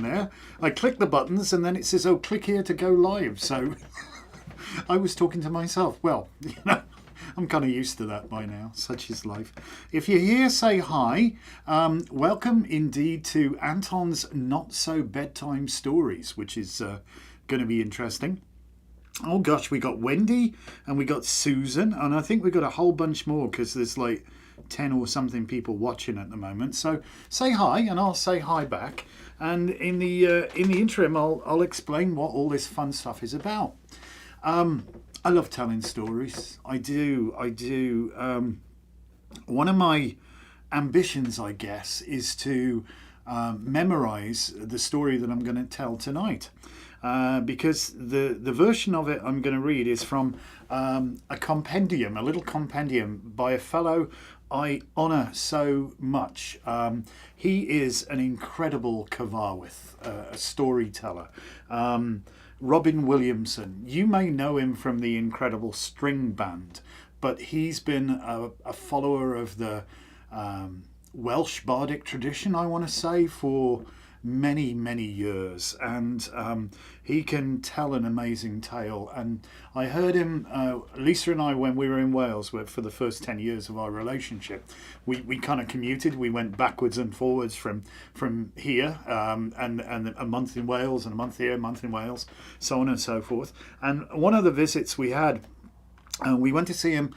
there. I click the buttons and then it says, oh, click here to go live. So I was talking to myself. Well, you know, I'm kind of used to that by now. Such is life. If you're here, say hi. Welcome indeed to Anton's Not-So-Bedtime stories, which is going to be interesting. Oh gosh, we got Wendy and we got Susan, and I think we got a whole bunch more because there's like 10 or something people watching at the moment. So say hi and I'll say hi back. And in the interim, I'll explain what all this fun stuff is about. I love telling stories. I do. One of my ambitions, I guess, is to memorize the story that I'm going to tell tonight. Because the version of it I'm going to read is from a compendium, a little compendium by a fellow I honour so much. He is an incredible Culhwch, a storyteller. Robin Williamson. You may know him from the incredible string band, but he's been a follower of the Welsh bardic tradition, I want to say, for many, many years, and he can tell an amazing tale. And I heard him, Lisa and I, when we were in Wales, for the first 10 years of our relationship, we kind of commuted. We went backwards and forwards from here, and a month in Wales, and a month here, a month in Wales, so on and so forth. And one of the visits we had, we went to see him.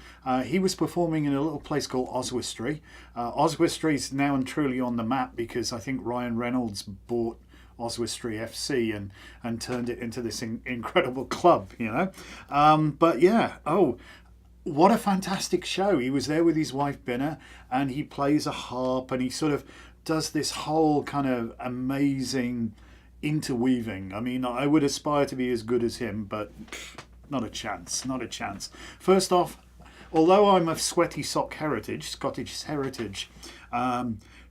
He was performing in a little place called Oswestry. Oswestry is now and truly on the map because I think Ryan Reynolds bought Oswestry FC and turned it into this incredible club, you know. But yeah, what a fantastic show. He was there with his wife Binna, and he plays a harp, and he sort of does this whole kind of amazing interweaving. I mean, I would aspire to be as good as him, but not a chance, not a chance. First off, although I'm of sweaty sock heritage, Scottish heritage,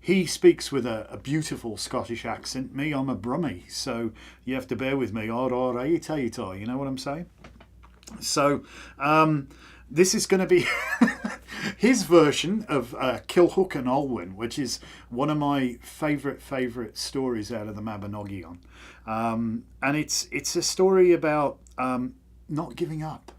he speaks with a beautiful Scottish accent. Me, I'm a Brummie, so you have to bear with me. You know what I'm saying? So this is going to be his version of Culhwch and Olwen, which is one of my favourite stories out of the Mabinogi. And it's a story about not giving up.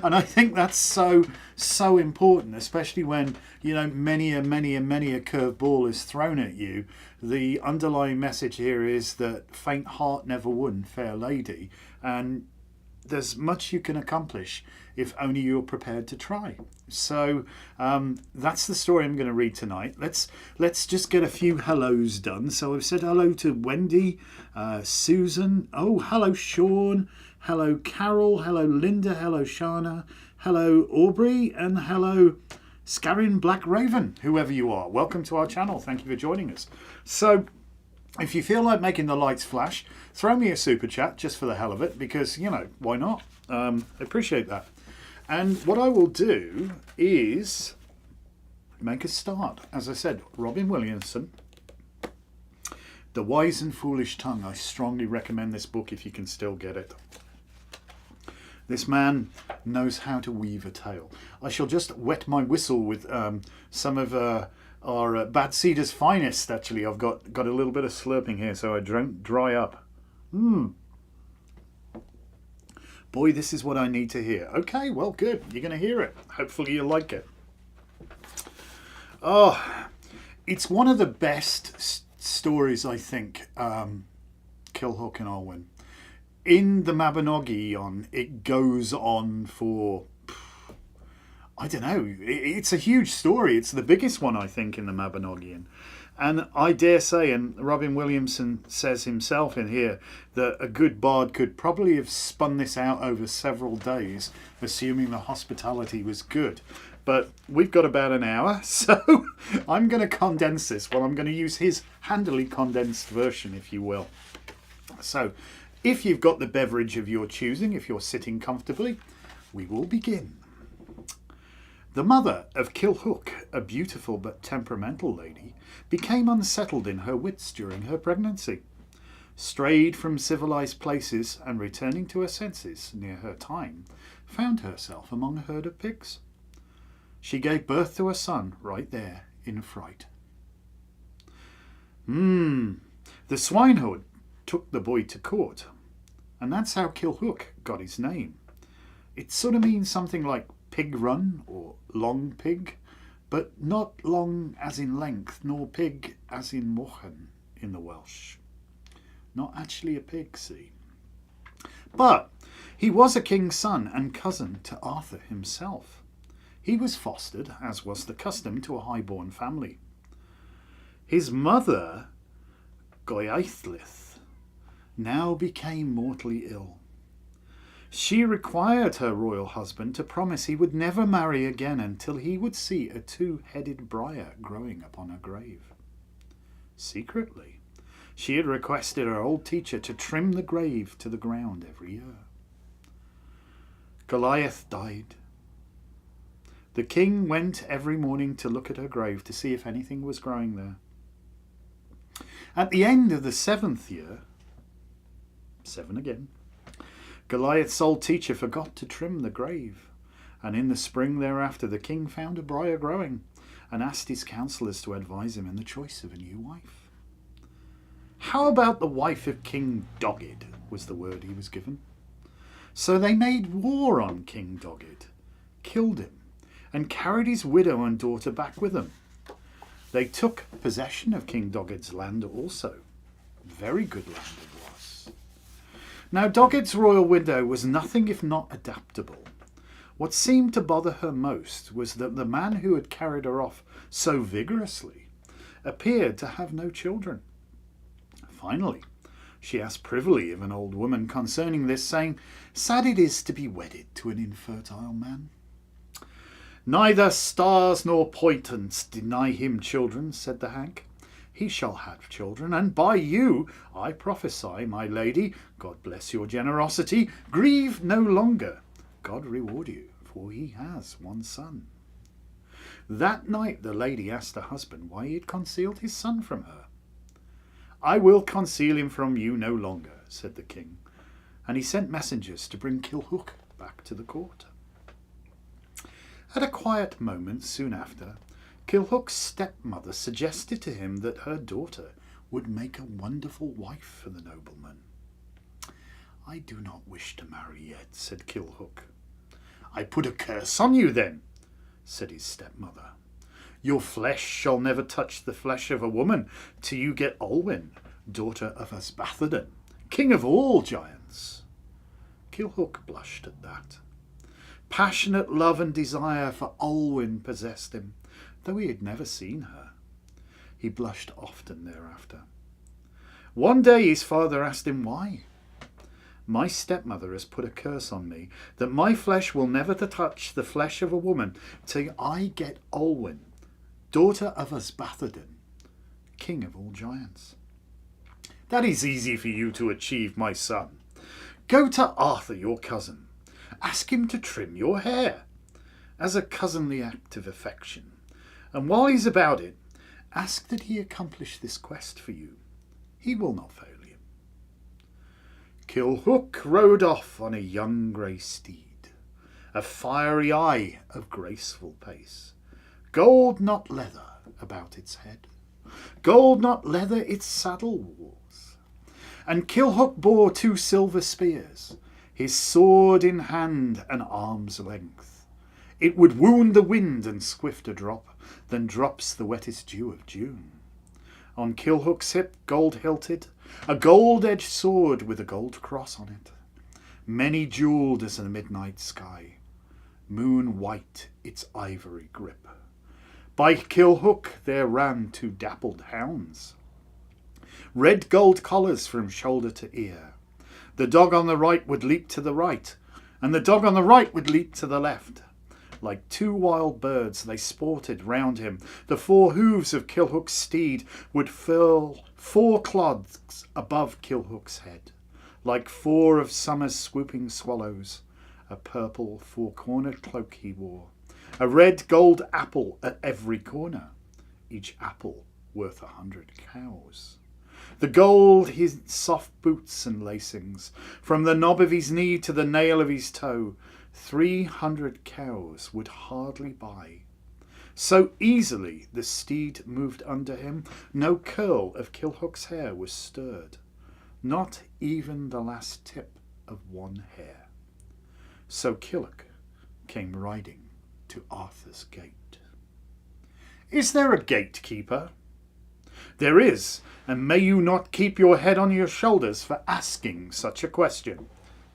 And I think that's so important, especially when, you know, many a curveball is thrown at you. The underlying message here is that faint heart never won, fair lady, and there's much you can accomplish if only you're prepared to try. So that's the story I'm going to read tonight. Let's just get a few hellos done. So I've said hello to Wendy, Susan, oh hello Sean, hello Carol, hello Linda, hello Shana, hello Aubrey, and hello Scarin Black Raven, whoever you are. Welcome to our channel. Thank you for joining us. So if you feel like making the lights flash, throw me a super chat just for the hell of it, because, you know, why not? I appreciate that. And what I will do is make a start. As I said, Robin Williamson, The Wise and Foolish Tongue. I strongly recommend this book if you can still get it. This man knows how to weave a tale. I shall just wet my whistle with some of our Bad Cedar's finest, actually. I've got a little bit of slurping here so I don't dry up. Boy, this is what I need to hear. Okay, well, good. You're going to hear it. Hopefully you like it. Oh, it's one of the best stories, I think, Culhwch and Olwen. In the Mabinogi, it goes on for, I don't know, it's a huge story. It's the biggest one, I think, in the Mabinogi. And I dare say, and Robin Williamson says himself in here, that a good bard could probably have spun this out over several days, assuming the hospitality was good. But we've got about an hour, so I'm going to condense this. Well, I'm going to use his handily condensed version, if you will. So, if you've got the beverage of your choosing, if you're sitting comfortably, we will begin. The mother of Culhwch, a beautiful but temperamental lady, became unsettled in her wits during her pregnancy. Strayed from civilized places and returning to her senses near her time, found herself among a herd of pigs. She gave birth to a son right there in fright. The swineherd took the boy to court, and that's how Culhwch got his name. It sort of means something like pig run or long pig, but not long as in length, nor pig as in mochen in the Welsh. Not actually a pig, see. But he was a king's son and cousin to Arthur himself. He was fostered, as was the custom, to a high-born family. His mother, Goeithlith, now became mortally ill. She required her royal husband to promise he would never marry again until he would see a two-headed briar growing upon her grave. Secretly, she had requested her old teacher to trim the grave to the ground every year. Goliath died. The king went every morning to look at her grave to see if anything was growing there. At the end of the 7th year, 7 again, Goliath's old teacher forgot to trim the grave, and in the spring thereafter the king found a briar growing and asked his counsellors to advise him in the choice of a new wife. How about the wife of King Dogged, was the word he was given. So they made war on King Dogged, killed him, and carried his widow and daughter back with them. They took possession of King Dogged's land also. Very good land it was. Now Dogged's royal widow was nothing if not adaptable. What seemed to bother her most was that the man who had carried her off so vigorously appeared to have no children. Finally, she asked privily of an old woman concerning this, saying, "Sad it is to be wedded to an infertile man." "Neither stars nor portents deny him children," said the hag. "He shall have children, and by you I prophesy, my lady, God bless your generosity, grieve no longer. God reward you, for he has one son." That night the lady asked her husband why he had concealed his son from her. "I will conceal him from you no longer," said the king, and he sent messengers to bring Culhwch back to the court. At a quiet moment soon after, Culhwch's stepmother suggested to him that her daughter would make a wonderful wife for the nobleman. "I do not wish to marry yet," said Culhwch. "I put a curse on you then," said his stepmother. "Your flesh shall never touch the flesh of a woman till you get Olwen, daughter of Ysbathaden, king of all giants." Culhwch blushed at that. Passionate love and desire for Olwen possessed him, though he had never seen her. He blushed often thereafter. One day his father asked him why. "My stepmother has put a curse on me, that my flesh will never touch the flesh of a woman till I get Olwen, daughter of Ysbathaden, king of all giants." "That is easy for you to achieve, my son. Go to Arthur, your cousin. Ask him to trim your hair, as a cousinly act of affection. And while he's about it, ask that he accomplish this quest for you. He will not fail you." Culhwch rode off on a young grey steed, a fiery eye of graceful pace, gold not leather about its head, gold not leather its saddle wars. And Culhwch bore 2 silver spears, his sword in hand an arm's length. It would wound the wind and swifter drop than drops the wettest dew of June. On Culhwch's hip, gold-hilted, a gold-edged sword with a gold cross on it, many jewelled as the midnight sky, moon-white its ivory grip. By Culhwch there ran 2 dappled hounds, red gold collars from shoulder to ear. The dog on the right would leap to the right, and the dog on the right would leap to the left. Like 2 wild birds they sported round him. The 4 hooves of Culhwch's steed would furl 4 clods above Culhwch's head, like 4 of summer's swooping swallows. A purple 4-cornered cloak he wore, a red gold apple at every corner, each apple worth 100 cows. The gold his soft boots and lacings, from the knob of his knee to the nail of his toe, 300 cows would hardly buy. So easily the steed moved under him, no curl of Culhwch's hair was stirred, not even the last tip of one hair. So Culhwch came riding to Arthur's gate. Is there a gatekeeper? There is, and may you not keep your head on your shoulders for asking such a question,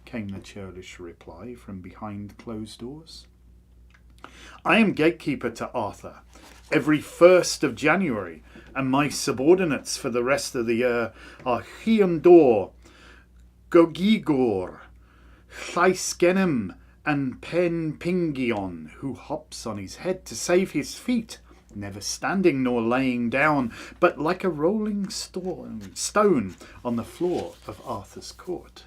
came the churlish reply from behind closed doors. I am gatekeeper to Arthur every 1st of January, and my subordinates for the rest of the year are Hiondor, Gogigor, Llaesgenim, and Pen Pingion, who hops on his head to save his feet, never standing nor laying down, but like a rolling stone on the floor of Arthur's court.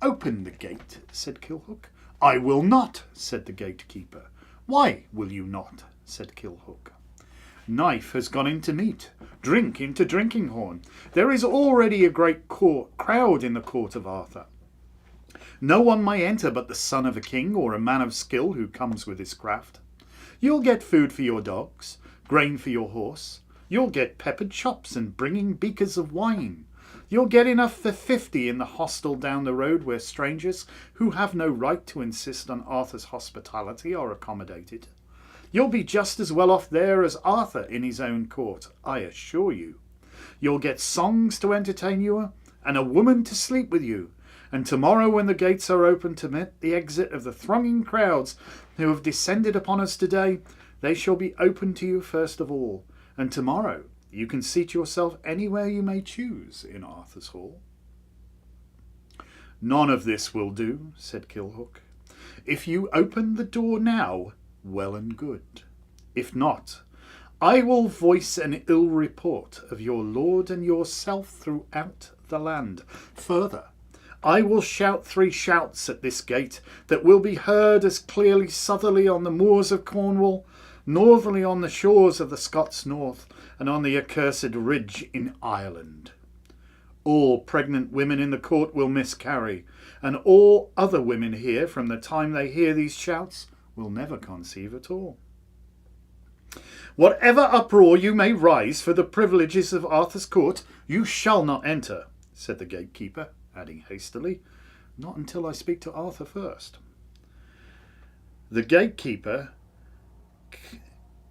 Open the gate, said Culhwch. I will not, said the gatekeeper. Why will you not, said Culhwch. Knife has gone into meat, drink into drinking horn. There is already a great crowd in the court of Arthur. No one may enter but the son of a king or a man of skill who comes with his craft. You'll get food for your dogs, grain for your horse. You'll get peppered chops and bringing beakers of wine. You'll get enough for 50 in the hostel down the road where strangers who have no right to insist on Arthur's hospitality are accommodated. You'll be just as well off there as Arthur in his own court, I assure you. You'll get songs to entertain you and a woman to sleep with you. And tomorrow when the gates are open to meet the exit of the thronging crowds who have descended upon us today, they shall be open to you first of all. And tomorrow you can seat yourself anywhere you may choose in Arthur's hall. None of this will do, said Culhwch. If you open the door now, well and good. If not, I will voice an ill report of your lord and yourself throughout the land. Further, I will shout 3 shouts at this gate that will be heard as clearly southerly on the moors of Cornwall, northerly on the shores of the Scots north, and on the accursed ridge in Ireland. All pregnant women in the court will miscarry, and all other women here from the time they hear these shouts will never conceive at all. Whatever uproar you may rise for the privileges of Arthur's court, you shall not enter, said the gatekeeper, adding hastily, not until I speak to Arthur first. The gatekeeper,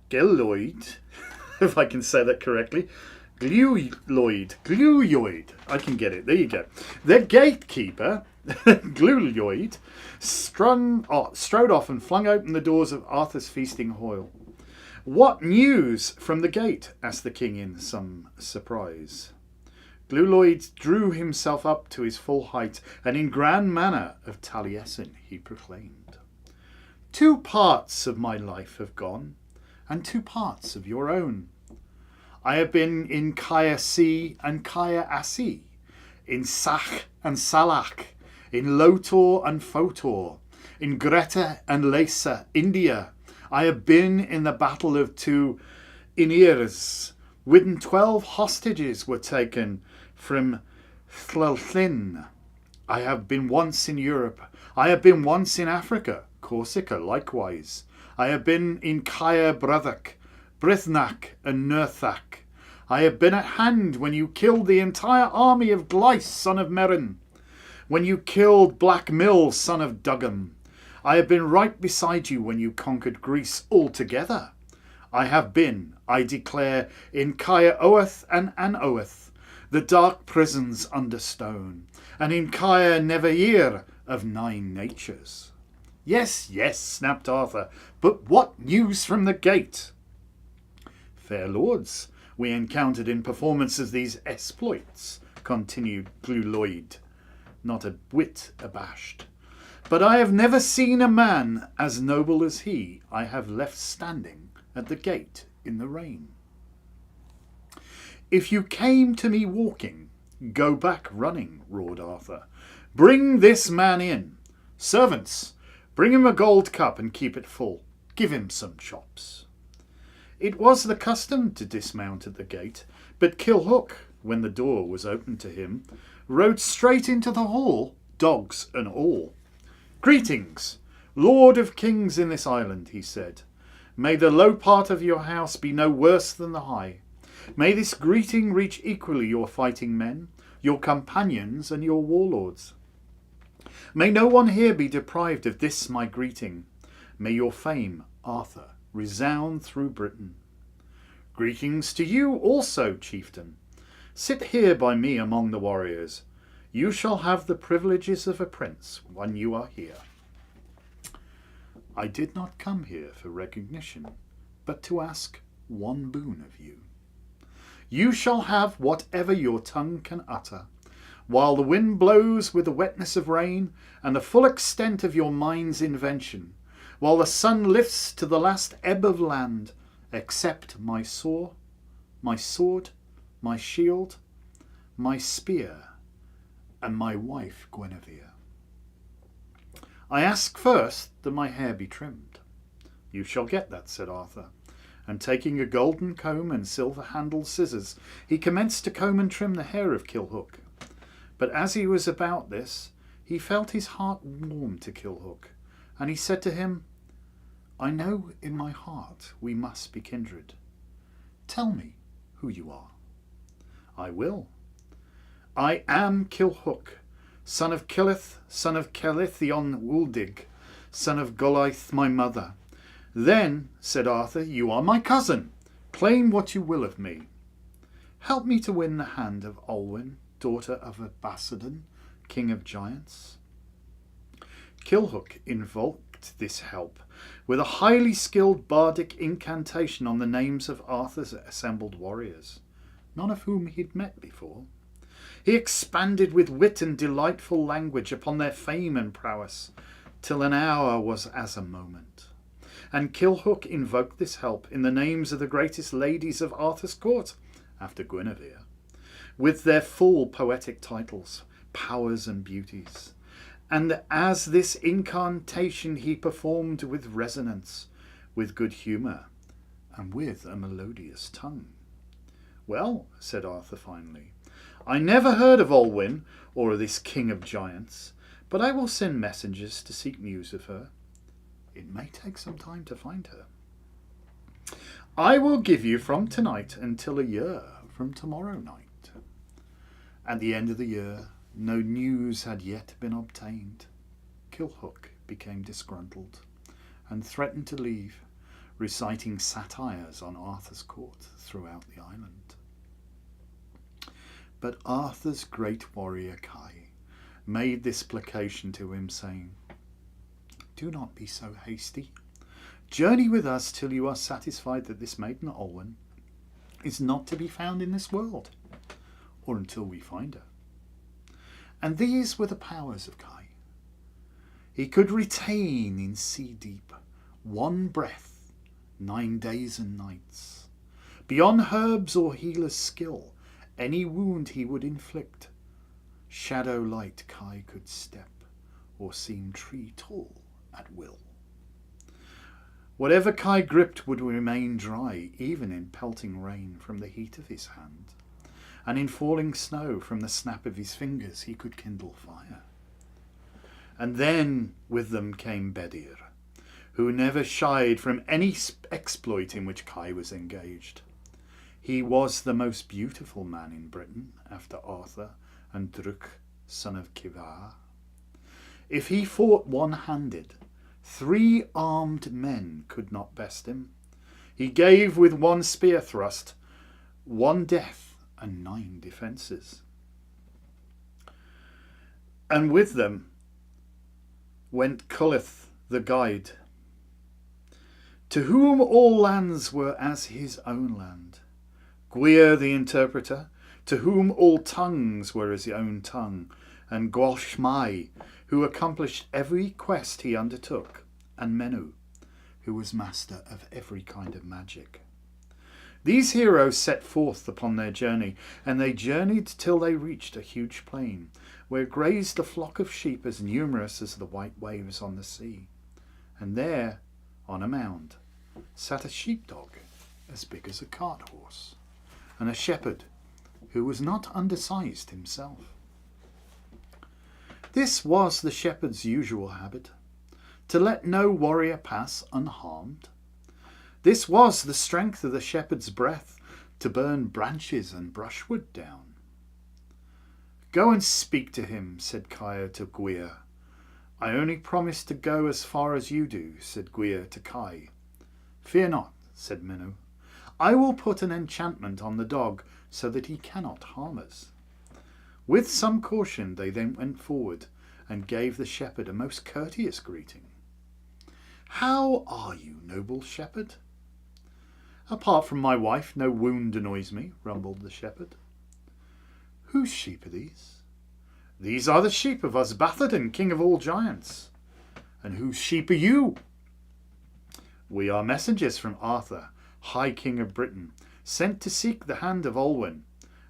Gelloyd, if I can say that correctly, Glewyoid, I can get it, there you go. The gatekeeper, Glewyoid, strode off and flung open the doors of Arthur's feasting hall. What news from the gate? Asked the king in some surprise. Glewyoid drew himself up to his full height, and in grand manner of Taliesin he proclaimed. 2 parts of my life have gone, and 2 parts of your own. I have been in Caer C and Caer Assi, in Sach and Salach, in Lotor and Photor, in Greta and Lesa, India. I have been in the battle of 2 Inirs, when 12 hostages were taken from Llywelyn. I have been once in Europe. I have been once in Africa, Corsica likewise. I have been in Caer Bryddach, Brythnac and Nerthach. I have been at hand when you killed the entire army of Gleis, son of Meryn, when you killed Black Mill, son of Duggam. I have been right beside you when you conquered Greece altogether. I have been, I declare, in Caer Oath and Anoath, the dark prisons under stone, and in Caer Nevair of 9 natures. Yes, yes, snapped Arthur, but what news from the gate? Fair lords, we encountered in performances these exploits, continued Glewyoid, not a whit abashed. But I have never seen a man as noble as he I have left standing at the gate in the rain. If you came to me walking, go back running, roared Arthur. Bring this man in. Servants, bring him a gold cup and keep it full. Give him some chops. It was the custom to dismount at the gate, but Culhwch, when the door was opened to him, rode straight into the hall, dogs and all. Greetings, Lord of Kings in this island, he said. May the low part of your house be no worse than the high. May this greeting reach equally your fighting men, your companions, and your warlords. May no one here be deprived of this my greeting. May your fame, Arthur, resound through Britain. Greetings to you also, chieftain. Sit here by me among the warriors. You shall have the privileges of a prince when you are here. I did not come here for recognition, but to ask one boon of you. You shall have whatever your tongue can utter, while the wind blows with the wetness of rain and the full extent of your mind's invention, while the sun lifts to the last ebb of land, except my sword, my shield, my spear, and my wife Guinevere. I ask first that my hair be trimmed. You shall get that, said Arthur, and taking a golden comb and silver-handled scissors, he commenced to comb and trim the hair of Culhwch. But as he was about this, he felt his heart warm to Culhwch, and he said to him, I know in my heart we must be kindred. Tell me who you are. I will. I am Culhwch, son of Culhwch, son of Celith Wuldig, son of Golaith my mother. Then, said Arthur, you are my cousin. Claim what you will of me. Help me to win the hand of Olwen, daughter of Basildon, king of giants. Culhwch invoked this help with a highly skilled bardic incantation on the names of Arthur's assembled warriors, none of whom he'd met before. He expanded with wit and delightful language upon their fame and prowess, till an hour was as a moment. And Culhwch invoked this help in the names of the greatest ladies of Arthur's court, after Guinevere, with their full poetic titles, powers and beauties. And as this incantation he performed with resonance, with good humour, and with a melodious tongue. Well, said Arthur finally, I never heard of Olwen or of this king of giants, but I will send messengers to seek news of her. It may take some time to find her. I will give you from tonight until a year from tomorrow night. At the end of the year, no news had yet been obtained. Culhwch became disgruntled and threatened to leave, reciting satires on Arthur's court throughout the island. But Arthur's great warrior Kai made this placation to him, saying, Do not be so hasty. Journey with us till you are satisfied that this maiden Olwen is not to be found in this world, or until we find her. And these were the powers of Kai. He could retain in sea deep one breath 9 days and nights. Beyond herbs or healer's skill, any wound he would inflict, shadow light Kai could step, or seem tree tall at will. Whatever Kai gripped would remain dry, even in pelting rain from the heat of his hand, and in falling snow from the snap of his fingers he could kindle fire. And then with them came Bedir, who never shied from any exploit in which Kai was engaged. He was the most beautiful man in Britain after Arthur and Druk, son of Kivar. If he fought one-handed, 3 armed men could not best him. He gave with one spear thrust 1 death and 9 defences. And with them went Culhwch the guide, to whom all lands were as his own land. Gwir the interpreter, to whom all tongues were his own tongue, and Gwalchmai, who accomplished every quest he undertook, and Menu, who was master of every kind of magic. These heroes set forth upon their journey, and they journeyed till they reached a huge plain, where grazed a flock of sheep as numerous as the white waves on the sea. And there, on a mound, sat a sheepdog as big as a cart horse, and a shepherd who was not undersized himself. This was the shepherd's usual habit, to let no warrior pass unharmed. This was the strength of the shepherd's breath to burn branches and brushwood down. Go and speak to him, said Kaya to Gwir. I only promise to go as far as you do, said Gwir to Kai. Fear not, said Minnow. I will put an enchantment on the dog so that he cannot harm us. With some caution they then went forward and gave the shepherd a most courteous greeting. How are you, noble shepherd? Apart from my wife, no wound annoys me, rumbled the shepherd. Whose sheep are these? These are the sheep of Osbathodon, king of all giants. And whose sheep are you? We are messengers from Arthur, High King of Britain, sent to seek the hand of Olwen,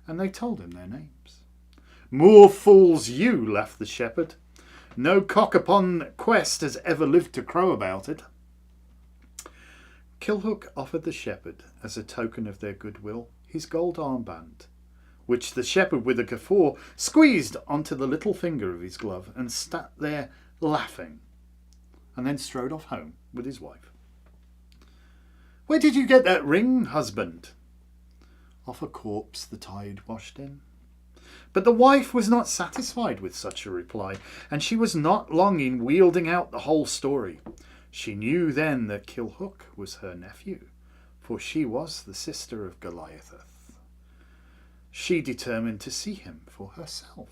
and they told him their names. More fools you, laughed the shepherd. No cock upon quest has ever lived to crow about it. Culhwch offered the shepherd, as a token of their goodwill, his gold armband, which the shepherd with a guffaw squeezed onto the little finger of his glove and sat there laughing, and then strode off home with his wife. Where did you get that ring, husband? Off a corpse the tide washed in. But the wife was not satisfied with such a reply, and she was not long in wielding out the whole story. She knew then that Culhwch was her nephew, for she was the sister of Goliath. She determined to see him for herself.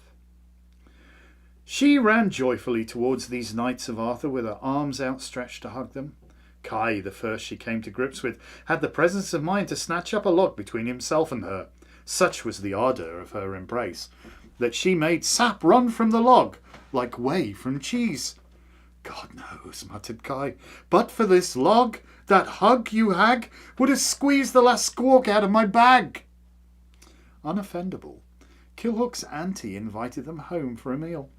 She ran joyfully towards these knights of Arthur with her arms outstretched to hug them. Kai, the first she came to grips with, had the presence of mind to snatch up a log between himself and her. Such was the ardour of her embrace, that she made sap run from the log, like whey from cheese. God knows, muttered Kai, but for this log, that hug, you hag, would have squeezed the last squawk out of my bag. Unoffendable, Culhwch's auntie invited them home for a meal,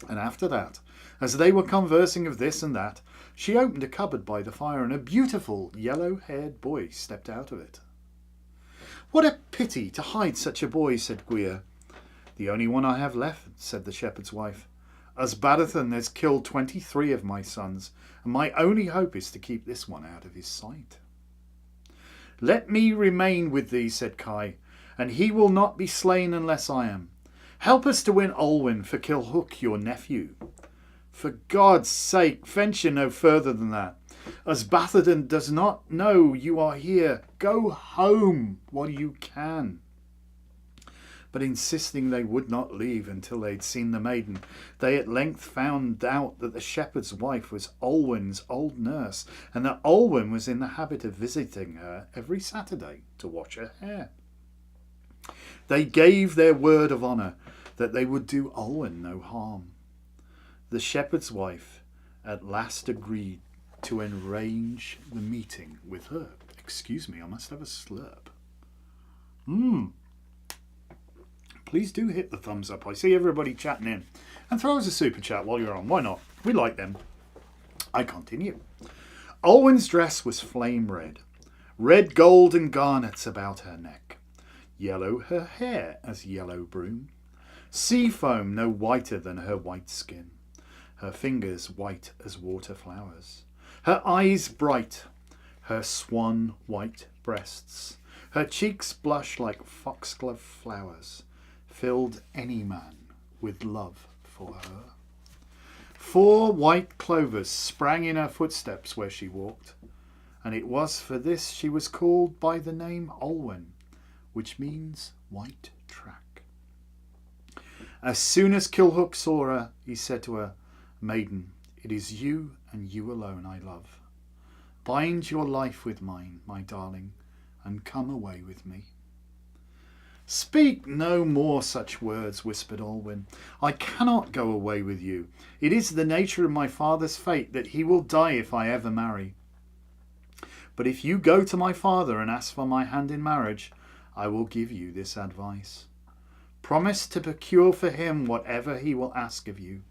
and after that, as they were conversing of this and that, she opened a cupboard by the fire, and a beautiful yellow-haired boy stepped out of it. What a pity to hide such a boy, said Gwir. The only one I have left, said the shepherd's wife. Osbathodon has killed 23 of my sons, and my only hope is to keep this one out of his sight. Let me remain with thee, said Kai, and he will not be slain unless I am. Help us to win Olwen for Culhwch, your nephew. For God's sake, venture no further than that. Osbathodon does not know you are here. Go home while you can. But insisting they would not leave until they had seen the maiden, they at length found out that the shepherd's wife was Olwen's old nurse, and that Olwen was in the habit of visiting her every Saturday to wash her hair. They gave their word of honour that they would do Olwen no harm. The shepherd's wife at last agreed to arrange the meeting with her. Excuse me, I must have a slurp. Please do hit the thumbs up. I see everybody chatting in. And throw us a super chat while you're on. Why not? We like them. I continue. Olwen's dress was flame red. Red gold and garnets about her neck. Yellow her hair as yellow broom. Sea foam no whiter than her white skin. Her fingers white as water flowers. Her eyes bright. Her swan white breasts. Her cheeks blush like foxglove flowers. Filled any man with love for her. 4 white clovers sprang in her footsteps where she walked, and it was for this she was called by the name Olwen, which means white track. As soon as Culhwch saw her, he said to her, Maiden, it is you and you alone I love. Bind your life with mine, my darling, and come away with me. Speak no more such words, whispered Olwen. I cannot go away with you. It is the nature of my father's fate that he will die if I ever marry. But if you go to my father and ask for my hand in marriage, I will give you this advice. Promise to procure for him whatever he will ask of you.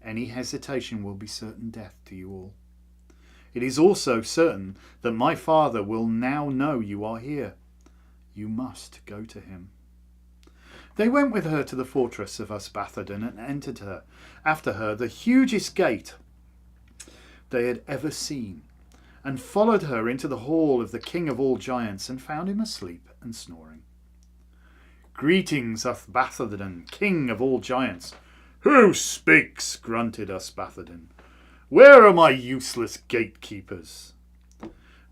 Any hesitation will be certain death to you all. It is also certain that my father will now know you are here. You must go to him. They went with her to the fortress of Osbathodon and entered after her the hugest gate they had ever seen, and followed her into the hall of the king of all giants and found him asleep and snoring. Greetings, Ysbaddaden, king of all giants. Who speaks? Grunted Ysbaddaden. Where are my useless gatekeepers?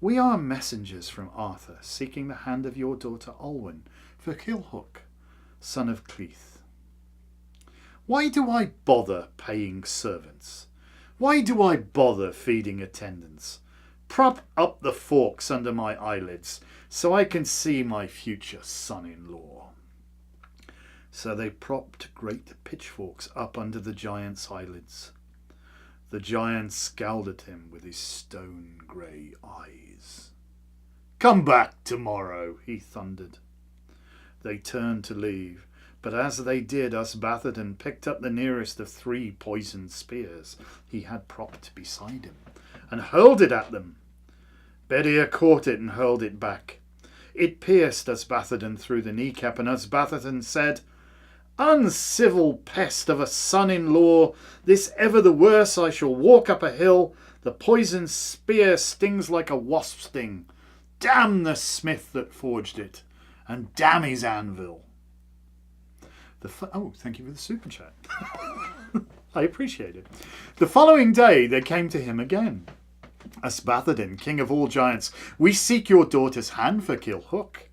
We are messengers from Arthur, seeking the hand of your daughter Olwen for Culhwch, son of Culhwch. Why do I bother paying servants? Why do I bother feeding attendants? Prop up the forks under my eyelids so I can see my future son-in-law. So they propped great pitchforks up under the giant's eyelids. The giant scowled at him with his stone-grey eyes. Come back tomorrow, he thundered. They turned to leave, but as they did, Ysbaddaden picked up the nearest of 3 poisoned spears he had propped beside him, and hurled it at them. Bedir caught it and hurled it back. It pierced Ysbaddaden through the kneecap, and Ysbaddaden said, Uncivil pest of a son-in-law, this ever the worse I shall walk up a hill, the poisoned spear stings like a wasp sting. Damn the smith that forged it, and damn his anvil. Thank you for the super chat. I appreciate it. The following day they came to him again. Ysbaddaden, king of all giants, we seek your daughter's hand for Culhwch.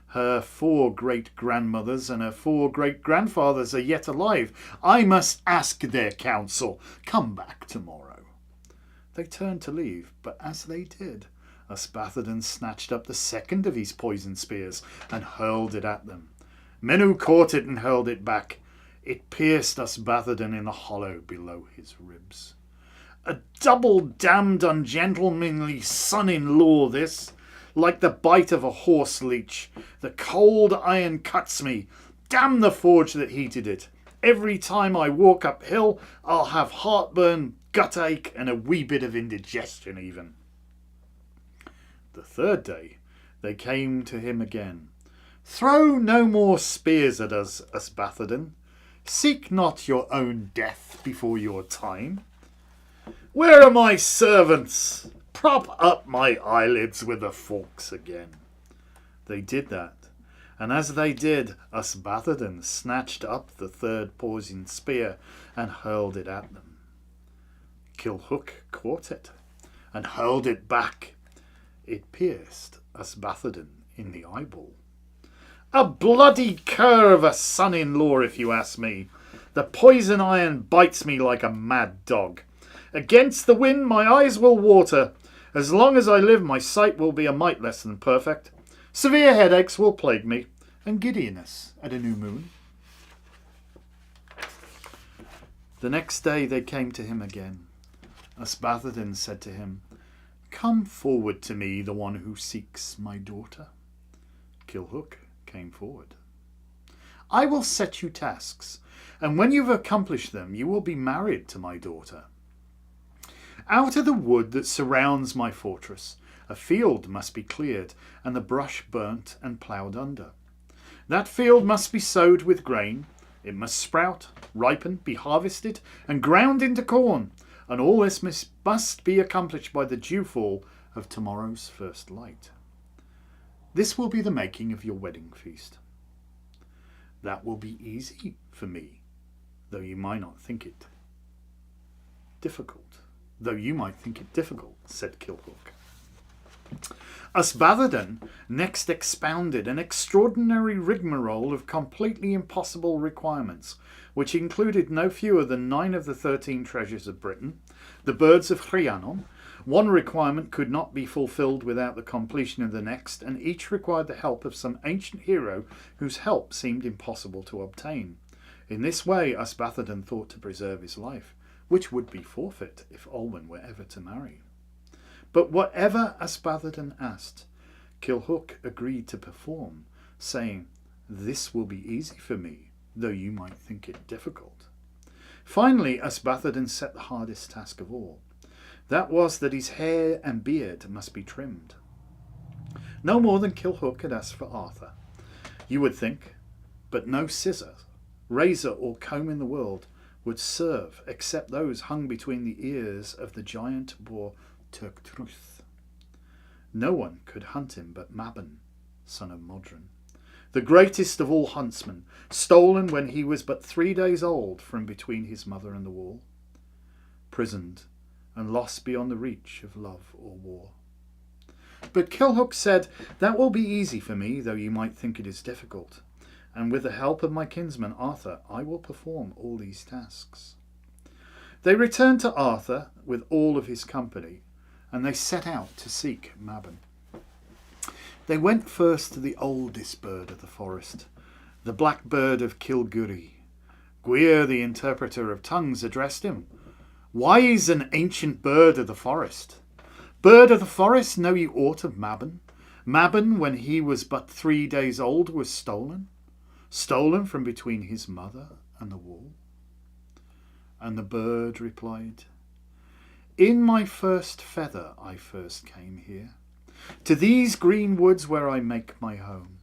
Her 4 great-grandmothers and her 4 great-grandfathers are yet alive. I must ask their counsel. Come back tomorrow. They turned to leave, but as they did, Ysbaddaden snatched up the 2nd of his poisoned spears and hurled it at them. Menw caught it and hurled it back. It pierced Ysbaddaden in the hollow below his ribs. A double-damned ungentlemanly son-in-law this, like the bite of a horse leech. The cold iron cuts me. Damn the forge that heated it. Every time I walk uphill, I'll have heartburn, gut-ache, and a wee bit of indigestion even. The 3rd day, they came to him again. Throw no more spears at us, Ysbaddaden. Seek not your own death before your time. Where are my servants? Prop up my eyelids with the forks again. They did that, and as they did, Ysbaddaden snatched up the 3rd poisoned spear and hurled it at them. Culhwch caught it and hurled it back. It pierced Ysbaddaden in the eyeball. A bloody cur of a son-in-law, if you ask me. The poison iron bites me like a mad dog. Against the wind my eyes will water. As long as I live, my sight will be a mite less than perfect. Severe headaches will plague me, and giddiness at a new moon. The next day they came to him again. Ysbaddaden said to him, Come forward to me, the one who seeks my daughter. Culhwch came forward. I will set you tasks, and when you've accomplished them, you will be married to my daughter. Out of the wood that surrounds my fortress, a field must be cleared, and the brush burnt and ploughed under. That field must be sowed with grain. It must sprout, ripen, be harvested, and ground into corn, and all this must be accomplished by the dewfall of tomorrow's first light. This will be the making of your wedding feast. That will be easy for me, though you might not think it difficult. Said Culhwch. Ysbaddaden next expounded an extraordinary rigmarole of completely impossible requirements, which included no fewer than 9 of the 13 treasures of Britain, the birds of Rhiannon. One requirement could not be fulfilled without the completion of the next, and each required the help of some ancient hero whose help seemed impossible to obtain. In this way Ysbaddaden thought to preserve his life, which would be forfeit if Olwen were ever to marry. But whatever Ysbaddaden asked, Culhwch agreed to perform, saying, This will be easy for me, though you might think it difficult. Finally, Ysbaddaden set the hardest task of all. That was that his hair and beard must be trimmed. No more than Culhwch had asked for Arthur, you would think, but no scissor, razor or comb in the world would serve except those hung between the ears of the giant boar Turktruth. No one could hunt him but Mabon, son of Modron, the greatest of all huntsmen, stolen when he was but 3 days old from between his mother and the wall, prisoned and lost beyond the reach of love or war. But Culhwch said, "That will be easy for me, though you might think it is difficult, and with the help of my kinsman Arthur I will perform all these tasks." They returned to Arthur with all of his company, and they set out to seek Mabon. They went first to the oldest bird of the forest, the black bird of Culhwch. Gwir, the interpreter of tongues, addressed him. "Wise and ancient bird of the forest, bird of the forest, know you aught of Mabon? Mabon, when he was but 3 days old, was stolen from between his mother and the wall." And the bird replied, "In my first feather I first came here, to these green woods where I make my home.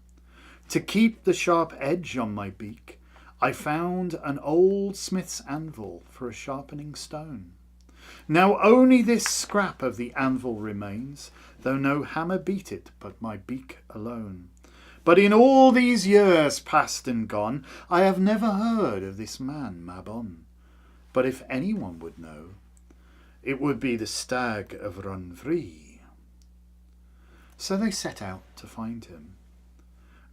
To keep the sharp edge on my beak, I found an old smith's anvil for a sharpening stone. Now only this scrap of the anvil remains, though no hammer beat it but my beak alone. But in all these years past and gone, I have never heard of this man Mabon. But if anyone would know, it would be the stag of Runvree." So they set out to find him.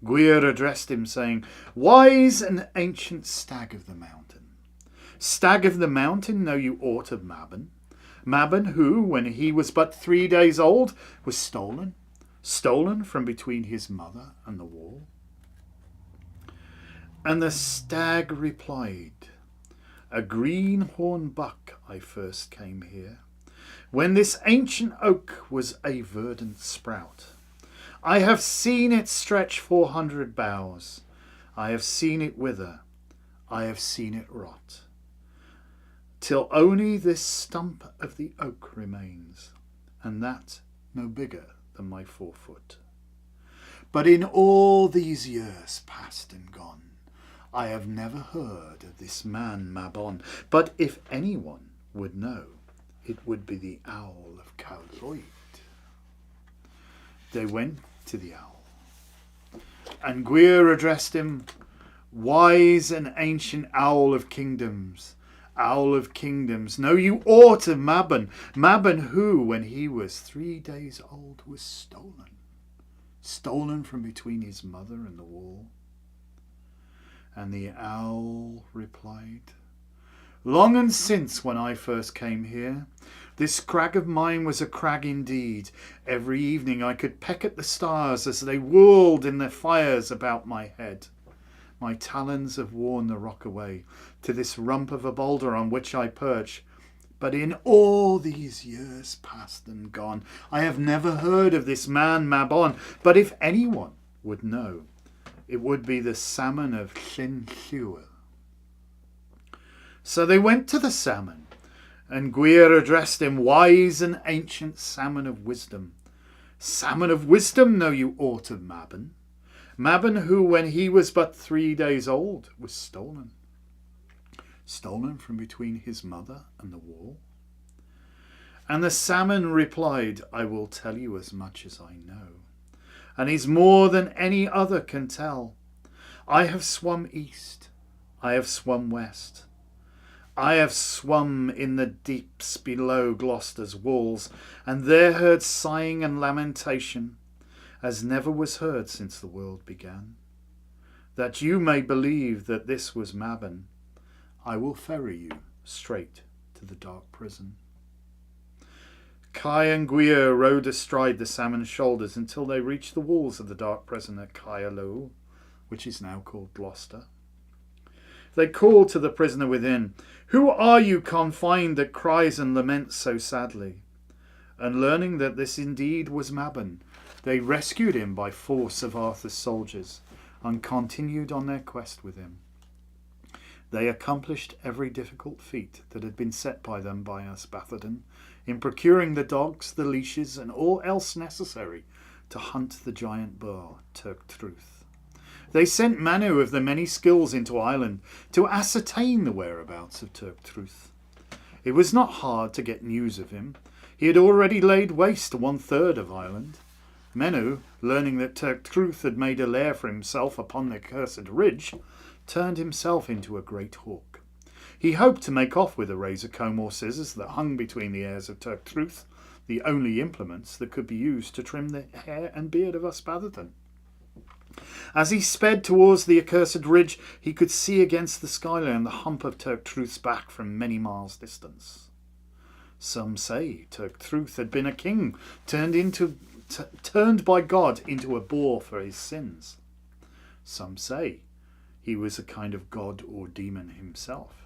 Gwir addressed him, saying, "Wise and ancient stag of the mountain, stag of the mountain, know you aught of Mabon? Mabon, who, when he was but 3 days old, was stolen from between his mother and the wall?" And the stag replied, "A greenhorn buck I first came here, when this ancient oak was a verdant sprout. I have seen it stretch 400 boughs, I have seen it wither, I have seen it rot, till only this stump of the oak remains, and that no bigger than my 4 foot. But in all these years past and gone, I have never heard of this man Mabon, but if anyone would know, it would be the owl of Culhwch." They went to the owl, and Gwir addressed him, "Wise and ancient owl of kingdoms, know you aught of Mabon? Mabon, who, when he was 3 days old, was stolen from between his mother and the wall?" And the owl replied, "Long and since, when I first came here, this crag of mine was a crag indeed. Every evening I could peck at the stars as they whirled in their fires about my head. My talons have worn the rock away to this rump of a boulder on which I perch. But in all these years past and gone, I have never heard of this man Mabon. But if anyone would know, it would be the salmon of Culhwch." So they went to the salmon, and Gwir addressed him, "Wise and ancient salmon of wisdom, know you aught of Mabon? Mabon, who, when he was but 3 days old, was stolen from between his mother and the wall?" And the salmon replied, "I will tell you as much as I know, and is more than any other can tell. I have swum east, I have swum west, I have swum in the deeps below Gloucester's walls, and there heard sighing and lamentation, as never was heard since the world began. That you may believe that this was Mabon, I will ferry you straight to the dark prison." Kai and Gwir rode astride the salmon's shoulders until they reached the walls of the dark prison at Culhwch, which is now called Gloucester. They called to the prisoner within, "Who are you confined that cries and laments so sadly?" And learning that this indeed was Mabon, they rescued him by force of Arthur's soldiers and continued on their quest with him. They accomplished every difficult feat that had been set by them by Ysbaddaden in procuring the dogs, the leashes, and all else necessary to hunt the giant boar, Turktruth. They sent Manu of the many skills into Ireland to ascertain the whereabouts of Turktruth. It was not hard to get news of him. He had already laid waste 1/3 of Ireland. Menw, learning that Turktruth had made a lair for himself upon the accursed ridge, turned himself into a great hawk. He hoped to make off with a razor, comb or scissors that hung between the ears of Turktruth, the only implements that could be used to trim the hair and beard of Ysbaddaden. As he sped towards the accursed ridge, he could see against the skyline the hump of Turktruth's back from many miles distance. Some say Turktruth had been a king, turned by God into a boar for his sins. Some say he was a kind of god or demon himself.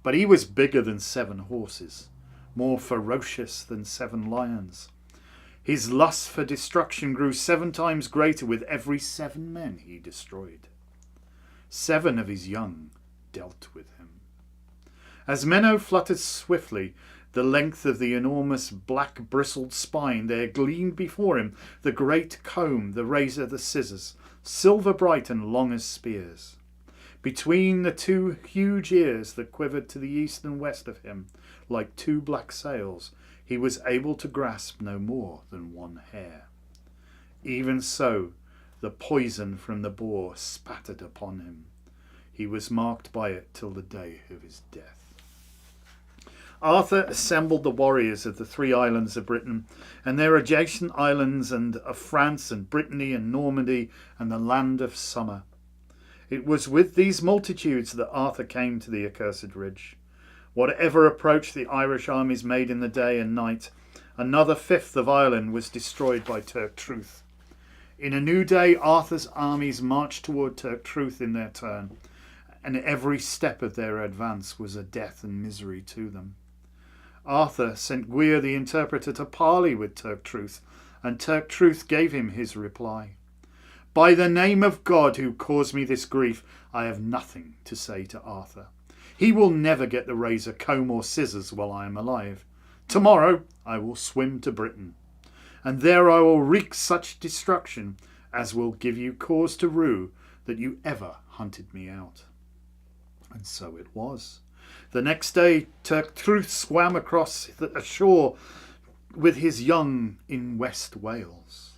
But he was bigger than 7 horses, more ferocious than 7 lions. His lust for destruction grew 7 times greater with every 7 men he destroyed. 7 of his young dealt with him. As Menw fluttered swiftly the length of the enormous black bristled spine, there gleamed before him the great comb, the razor, the scissors, silver bright and long as spears. Between the 2 huge ears that quivered to the east and west of him, like 2 black sails, he was able to grasp no more than 1 hair. Even so, the poison from the boar spattered upon him. He was marked by it till the day of his death. Arthur assembled the warriors of the 3 islands of Britain and their adjacent islands, and of France and Brittany and Normandy and the land of summer. It was with these multitudes that Arthur came to the accursed ridge. Whatever approach the Irish armies made in the day and night, another 5th of Ireland was destroyed by Turktruth. In a new day, Arthur's armies marched toward Turktruth in their turn, and every step of their advance was a death and misery to them. Arthur sent Gwir the interpreter to parley with Turktruth, and Turktruth gave him his reply. By the name of God who caused me this grief, I have nothing to say to Arthur. He will never get the razor, comb or scissors while I am alive. Tomorrow I will swim to Britain, and there I will wreak such destruction as will give you cause to rue that you ever hunted me out. And so it was. The next day Turktruth swam across the shore with his young in West Wales.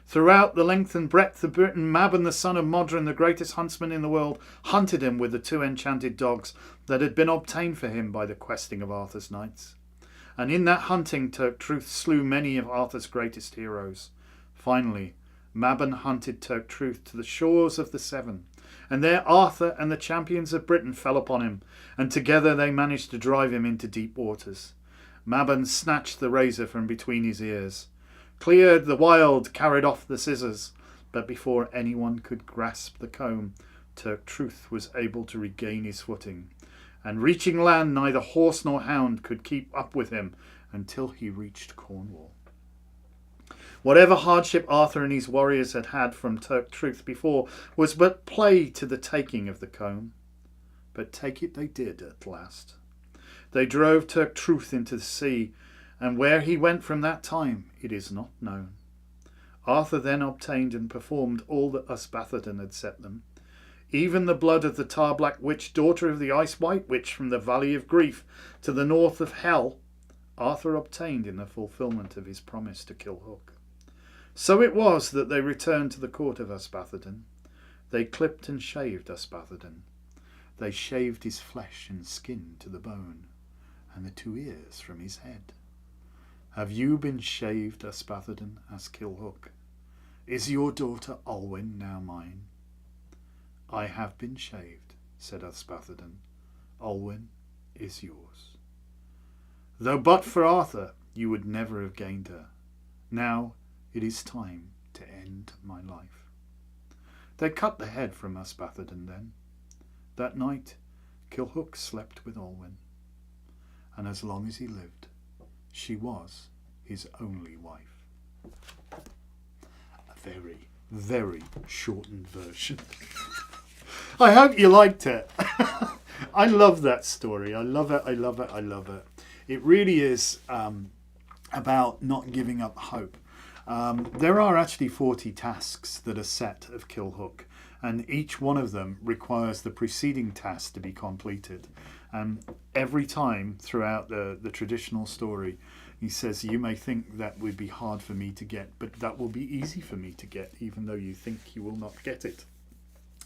Throughout the length and breadth of Britain, Mabon, the son of Modron, the greatest huntsman in the world, hunted him with the 2 enchanted dogs that had been obtained for him by the questing of Arthur's knights. And in that hunting Turktruth slew many of Arthur's greatest heroes. Finally, Mabon hunted Turktruth to the shores of the Severn, and there Arthur and the champions of Britain fell upon him, and together they managed to drive him into deep waters. Mabon snatched the razor from between his ears, cleared the wild, carried off the scissors, but before anyone could grasp the comb, Turktruth was able to regain his footing, and reaching land, neither horse nor hound could keep up with him until he reached Cornwall. Whatever hardship Arthur and his warriors had had from Turktruth before was but play to the taking of the comb. But take it they did at last. They drove Turktruth into the sea, and where he went from that time it is not known. Arthur then obtained and performed all that Ysbaddaden had set them. Even the blood of the tar-black witch, daughter of the ice-white witch from the Valley of Grief to the north of Hell, Arthur obtained in the fulfilment of his promise to Culhwch. So it was that they returned to the court of Ysbaddaden. They clipped and shaved Ysbaddaden. They shaved his flesh and skin to the bone, and the 2 ears from his head. Have you been shaved, Ysbaddaden? asked Culhwch. Is your daughter Olwen now mine? I have been shaved, said Ysbaddaden. Olwen is yours. Though but for Arthur, you would never have gained her. Now it is time to end my life. They cut the head from Ysbaddaden then. That night Culhwch slept with Olwen, and as long as he lived, she was his only wife. A very, very shortened version. I hope you liked it. I love that story. I love it, I love it, I love it. It really is about not giving up hope. There are actually 40 tasks that are set of Culhwch, and each one of them requires the preceding task to be completed. And every time throughout the traditional story, He says, you may think that would be hard for me to get, but that will be easy for me to get, even though you think you will not get it.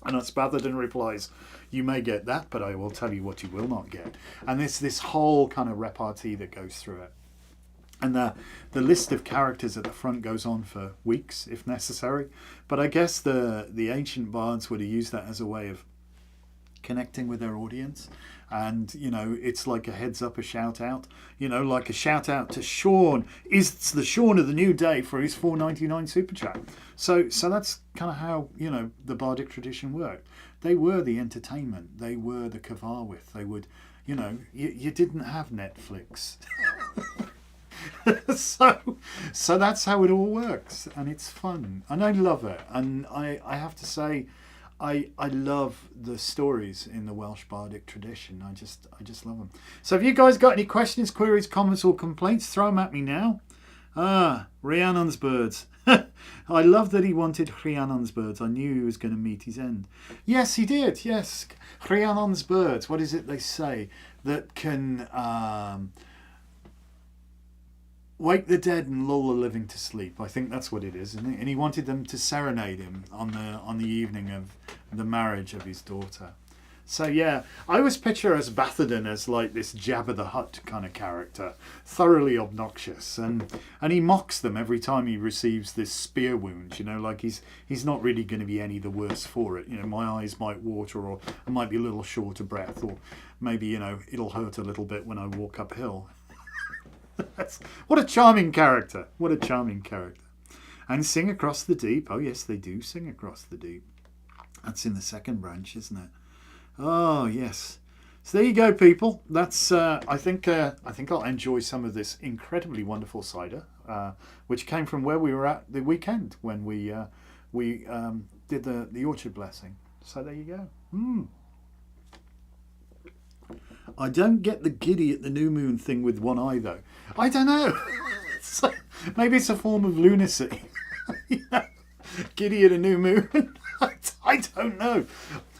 And Spatherden replies, you may get that, but I will tell you what you will not get. And there's this whole kind of repartee that goes through it. And the list of characters at the front goes on for weeks, if necessary. But I guess the ancient bards would have used that as a way of connecting with their audience. And, you know, it's like a heads up, a shout out. You know, like a shout out to Sean. It's the Sean of the new day for his $4.99 super chat. So that's kind of how, you know, the bardic tradition worked. They were the entertainment. They were the Culhwch. They would, you know, you didn't have Netflix. so that's how it all works, and it's fun, and I love it. And I have to say, I love the stories in the Welsh bardic tradition. I just love them. So if you guys got any questions, queries, comments or complaints, throw them at me now. Rhiannon's birds. I love that he wanted Rhiannon's birds. I knew he was going to meet his end. Yes, he did. Yes, Rhiannon's birds. What is it they say that can wake the dead and lull the living to sleep? I think that's what it is, isn't it? And he wanted them to serenade him on the evening of the marriage of his daughter. So yeah, I always picture as Batherden as like this Jabba the Hutt kind of character, thoroughly obnoxious, and he mocks them every time he receives this spear wound. You know, like he's not really going to be any the worse for it. You know, my eyes might water, or I might be a little short of breath, or maybe, you know, it'll hurt a little bit when I walk uphill. What a charming character! What a charming character! And sing across the deep. Oh yes, they do sing across the deep. That's in the second branch, isn't it? Oh yes. So there you go, people. That's I think I'll enjoy some of this incredibly wonderful cider, which came from where we were at the weekend when we did the orchard blessing. So there you go. I don't get the giddy at the new moon thing with one eye though. I don't know. Maybe it's a form of lunacy. Yeah. Giddy at a new moon. I don't know.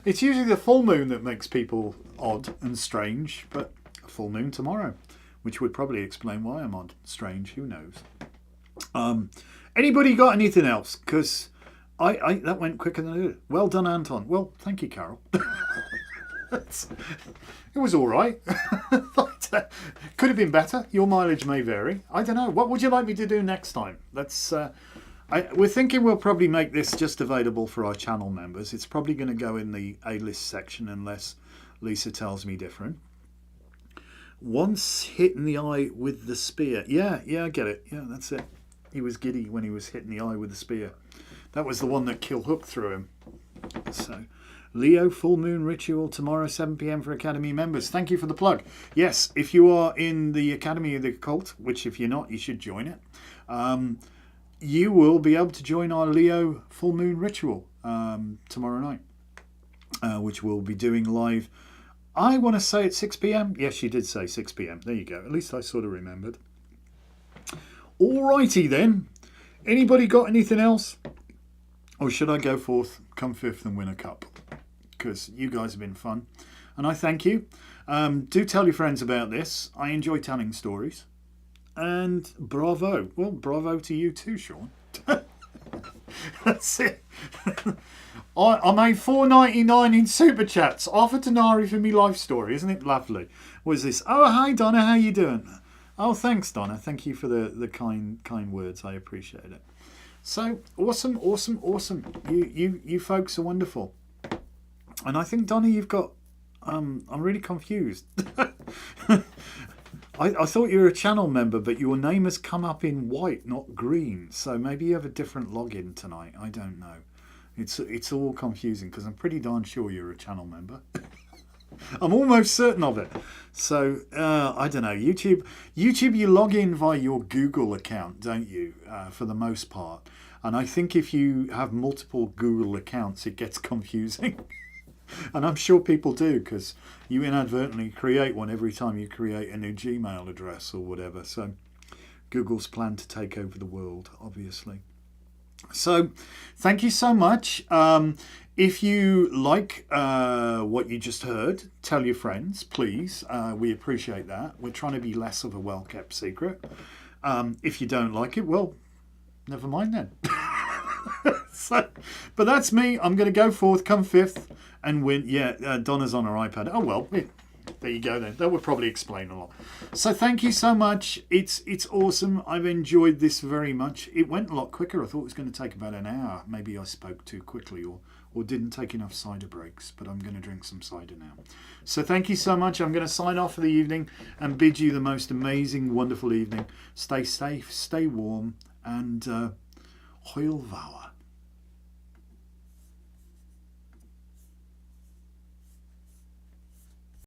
It's usually the full moon that makes people odd and strange, but a full moon tomorrow, which would probably explain why I'm odd, strange. Who knows? Anybody got anything else? Because I that went quicker than I did. Well done, Anton. Well, thank you, Carol. It was all right. Could have been better. Your mileage may vary. I don't know. What would you like me to do next time? Let's. We're thinking we'll probably make this just available for our channel members. It's probably going to go in the A-list section unless Lisa tells me different. Once hit in the eye with the spear. Yeah, I get it. Yeah, that's it. He was giddy when he was hit in the eye with the spear. That was the one that Culhwch threw him. So, Leo, full moon ritual tomorrow, 7 p.m. for Academy members. Thank you for the plug. Yes, if you are in the Academy of the Occult, which if you're not, you should join it. You will be able to join our Leo full moon ritual tomorrow night, which we'll be doing live. I want to say at 6 p.m. Yes, she did say 6 p.m. There you go. At least I sort of remembered. Alrighty then. Anybody got anything else? Or should I go forth, come fifth and win a cup? Because you guys have been fun. And I thank you. Do tell your friends about this. I enjoy telling stories. And bravo. Well, bravo to you too, Sean. That's it. I made $4.99 in super chats. Offer Tanari for me life story. Isn't it lovely? What is this? Oh, hi, Donna. How you doing? Oh, thanks, Donna. Thank you for the kind words. I appreciate it. So, awesome. You folks are wonderful. And I think, Donna, you've got... I'm really confused. I thought you were a channel member, but your name has come up in white, not green. So maybe you have a different login tonight. I don't know. It's all confusing because I'm pretty darn sure you're a channel member. I'm almost certain of it. So I don't know. YouTube, you log in via your Google account, don't you? For the most part. And I think if you have multiple Google accounts, it gets confusing. And I'm sure people do, because you inadvertently create one every time you create a new Gmail address or whatever. So Google's plan to take over the world, obviously. So thank you so much. If you like what you just heard, tell your friends, please. We appreciate that. We're trying to be less of a well-kept secret. If you don't like it, well, never mind then. So, but that's me. I'm going to go forth, come fifth, and win. Yeah, Donna's on her iPad. Oh well, there you go then. That would probably explain a lot. So thank you so much. It's awesome. I've enjoyed this very much. It went a lot quicker. I thought it was going to take about an hour. Maybe I spoke too quickly or didn't take enough cider breaks, but I'm going to drink some cider now. So thank you so much. I'm going to sign off for the evening and bid you the most amazing, wonderful evening. Stay safe, stay warm, and Culhwch.